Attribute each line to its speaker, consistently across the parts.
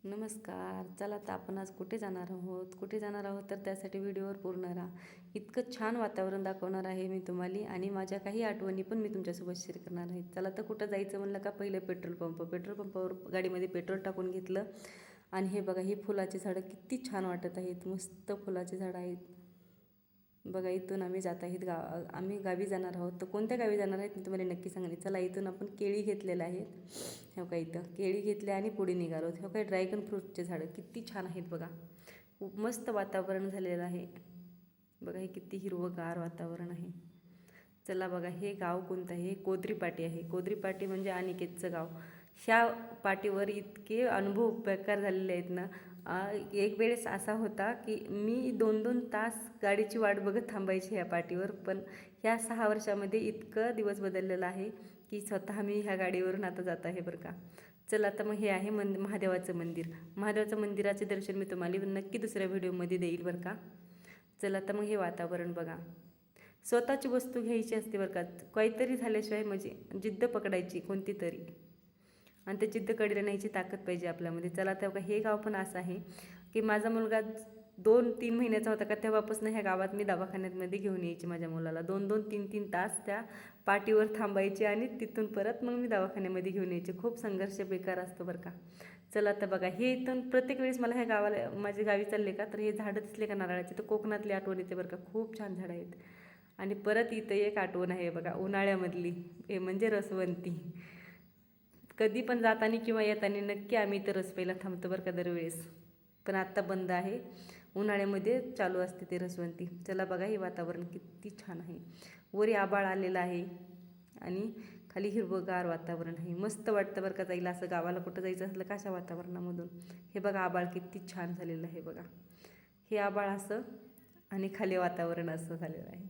Speaker 1: नमस्कार. चला तर आपण आज कुठे जाणार आहोत तर त्यासाठी व्हिडिओवर पूर्ण राहा. इतकं छान वातावरण दाखवणार आहे मी तुम्हाला आणि माझ्या काही आठवणी पण मी तुमच्यासोबत शेअर करणार आहे. चला तर कुठं जायचं म्हणलं का पहिलं पेट्रोल पंपावर गाडीमध्ये पेट्रोल टाकून घेतलं. आणि हे बघा, ही फुलाची झाडं किती छान वाटत आहेत. मस्त फुलाची झाडं आहेत बघा. इथून आम्ही जात आहेत आम्ही गावी जाणार आहोत. तर कोणत्या गावी जाणार आहेत मी तुम्हाला नक्की सांगेन. चला, इथून आपण केळी घेतलेलं आहेत. हो का, इथं केळी घेतले आणि पुढे निघालो. हो काय, ड्रॅगन फ्रूटचे झाडं किती छान आहेत बघा. खूप मस्त वातावरण झालेलं आहे बघा. हे किती हिरवंगार वातावरण आहे. चला बघा, हे गाव कोणतं आहे? कोदरी पाटी आहे. कोदरी पाटी म्हणजे अनिकेतचं गाव. ह्या पाटीवर इतके अनुभव बेकार झालेले आहेत ना. एक वेळेस असा होता की मी 2-2 तास गाडीची वाट बघत थांबायची ह्या पाटीवर. पण ह्या 6 वर्षामध्ये इतकं दिवस बदललेला आहे की स्वतः मी ह्या गाडीवरून आता जात आहे बरं का. चला तर मग हे आहे महादेवाचं मंदिर. महादेवाचं मंदिराचे दर्शन मी तुम्हाला नक्की दुसऱ्या व्हिडिओमध्ये देईल बरं का. चला तर मग हे वातावरण बघा. स्वतःची वस्तू घ्यायची असते बरं का. काहीतरी झाल्याशिवाय म्हणजे जिद्द पकडायची कोणती तरी, आणि ते जिद्द कडे न्यायची ताकद पाहिजे आपल्यामध्ये. चला तर हे गाव पण असं आहे की माझा मुलगा 2-3 महिन्याचा होता का तेव्हापासून ह्या गावात मी दवाखान्यामध्ये घेऊन यायची माझ्या मुलाला. 2-2, 3-3 तास त्या पाटीवर थांबायचे आणि तिथून परत मग मी दवाखान्यामध्ये घेऊन यायचे. खूप संघर्ष बेकार असतो बरं का. चला तर बघा, हे इथून प्रत्येक वेळेस मला ह्या गावाला माझ्या गावी चालले का तर हे झाडं दिसले का नारळाचे तर कोकणातली आठवण येते बरं का. खूप छान झाडं आहेत. आणि परत इथं एक आठवण आहे बघा, उन्हाळ्यामधली, हे म्हणजे रसवंती. कधी पण जाताना किंवा येताना नक्की आम्ही इथं रस प्यायला थांबतो बरं का दरवेळेस. पण आत्ता बंद आहे, उन्हाळ्यामध्ये चालू असते ते रसवंती. चला बघा, हे वातावरण किती छान आहे. वरी आबाळ आलेलं आहे आणि खाली हिरवंगार वातावरण आहे. मस्त वाटतं बरं का जायला. असं गावाला कुठं जायचं असलं का अशा वातावरणामधून. हे बघा, आबाळ किती छान झालेलं आहे बघा. हे आबाळ असं आणि खाली वातावरण असं झालेलं आहे.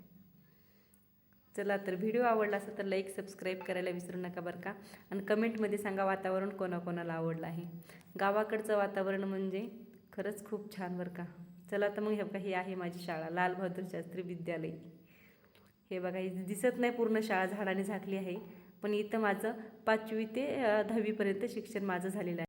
Speaker 1: चला तर व्हिडिओ आवडला असेल तर लाईक सबस्क्राईब करायला विसरू नका बरं का. आणि कमेंटमध्ये सांगा वातावरण कोणाकोणाला आवडलं आहे. गावाकडचं वातावरण म्हणजे खरंच खूप छान बरं का. चला तर मग हे बघा, ही आहे माझी शाळा, लाल बहादूर शास्त्री विद्यालय. हे बघा, ही दिसत नाही पूर्ण शाळा, झाडाने झाकली आहे. पण इथं माझं 5वी ते 10वी पर्यंत शिक्षण माझं झालेलं आहे.